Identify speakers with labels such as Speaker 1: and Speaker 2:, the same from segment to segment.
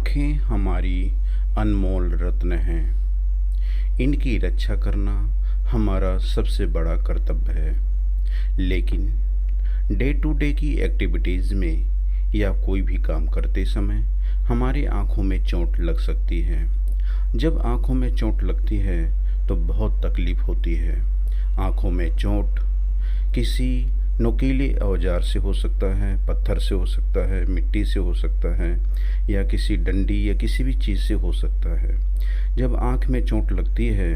Speaker 1: आँखें हमारी अनमोल रत्न हैं। इनकी रक्षा करना हमारा सबसे बड़ा कर्तव्य है। लेकिन डे टू डे की एक्टिविटीज़ में या कोई भी काम करते समय हमारी आँखों में चोट लग सकती है। जब आँखों में चोट लगती है तो बहुत तकलीफ़ होती है। आँखों में चोट किसी नुकीले औजार से हो सकता है, पत्थर से हो सकता है, मिट्टी से हो सकता है या किसी डंडी या किसी भी चीज़ से हो सकता है। जब आँख में चोट लगती है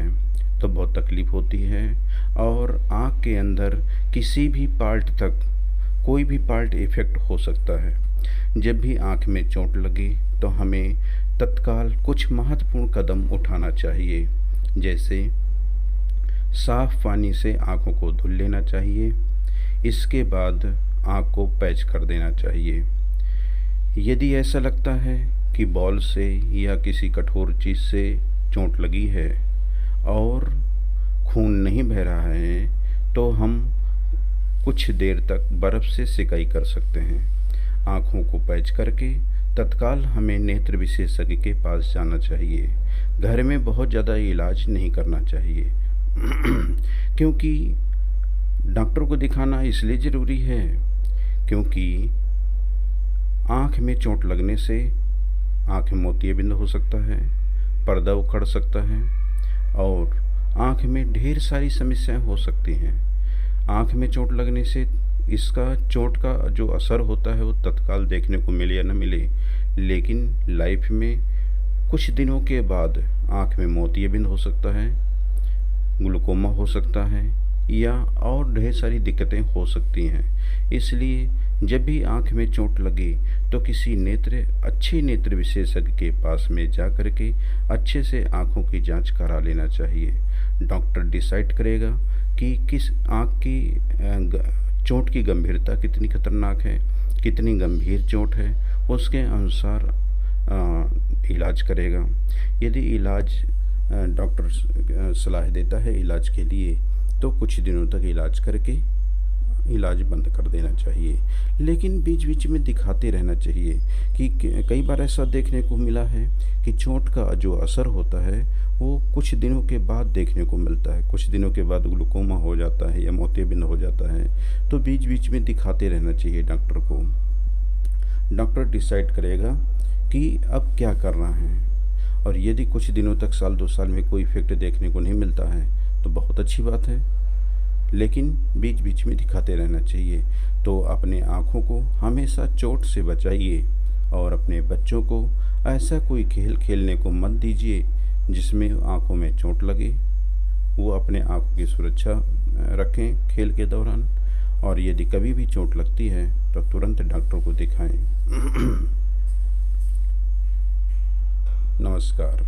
Speaker 1: तो बहुत तकलीफ़ होती है और आँख के अंदर किसी भी पार्ट तक कोई भी पार्ट इफ़ेक्ट हो सकता है। जब भी आँख में चोट लगे तो हमें तत्काल कुछ महत्वपूर्ण कदम उठाना चाहिए, जैसे साफ़ पानी से आँखों को धुल लेना चाहिए। इसके बाद आँख को पैच कर देना चाहिए। यदि ऐसा लगता है कि बॉल से या किसी कठोर चीज़ से चोट लगी है और खून नहीं बह रहा है तो हम कुछ देर तक बर्फ़ से सिकाई कर सकते हैं। आँखों को पैच करके तत्काल हमें नेत्र विशेषज्ञ के पास जाना चाहिए। घर में बहुत ज़्यादा इलाज नहीं करना चाहिए क्योंकि डॉक्टर को दिखाना इसलिए ज़रूरी है क्योंकि आँख में चोट लगने से आँख में मोतियाबिंद हो सकता है, पर्दा उखड़ सकता है और आँख में ढेर सारी समस्याएं हो सकती हैं। आँख में चोट लगने से इसका चोट का जो असर होता है वो तत्काल देखने को मिले या न मिले, लेकिन लाइफ में कुछ दिनों के बाद आँख में मोतियाबिंद हो सकता है, ग्लूकोमा हो सकता है या और ढेर सारी दिक्कतें हो सकती हैं। इसलिए जब भी आँख में चोट लगे तो किसी अच्छे नेत्र विशेषज्ञ के पास में जा कर के अच्छे से आँखों की जांच करा लेना चाहिए। डॉक्टर डिसाइड करेगा कि किस आँख की चोट की गंभीरता कितनी खतरनाक है, कितनी गंभीर चोट है, उसके अनुसार इलाज करेगा। यदि इलाज डॉक्टर सलाह देता है इलाज के लिए तो कुछ दिनों तक इलाज करके इलाज बंद कर देना चाहिए, लेकिन बीच बीच में दिखाते रहना चाहिए कि कई बार ऐसा देखने को मिला है कि चोट का जो असर होता है वो कुछ दिनों के बाद देखने को मिलता है। कुछ दिनों के बाद ग्लूकोमा हो जाता है या मोतियाबिंद हो जाता है, तो बीच बीच में दिखाते रहना चाहिए डॉक्टर को। डॉक्टर डिसाइड करेगा कि अब क्या करना है, और यदि कुछ दिनों तक साल 2 साल में कोई इफेक्ट देखने को नहीं मिलता है तो बहुत अच्छी बात है, लेकिन बीच बीच में दिखाते रहना चाहिए। तो अपने आँखों को हमेशा चोट से बचाइए और अपने बच्चों को ऐसा कोई खेल खेलने को मत दीजिए जिसमें आँखों में चोट लगे। वो अपने आँखों की सुरक्षा रखें खेल के दौरान, और यदि कभी भी चोट लगती है तो तुरंत डॉक्टर को दिखाएं। नमस्कार।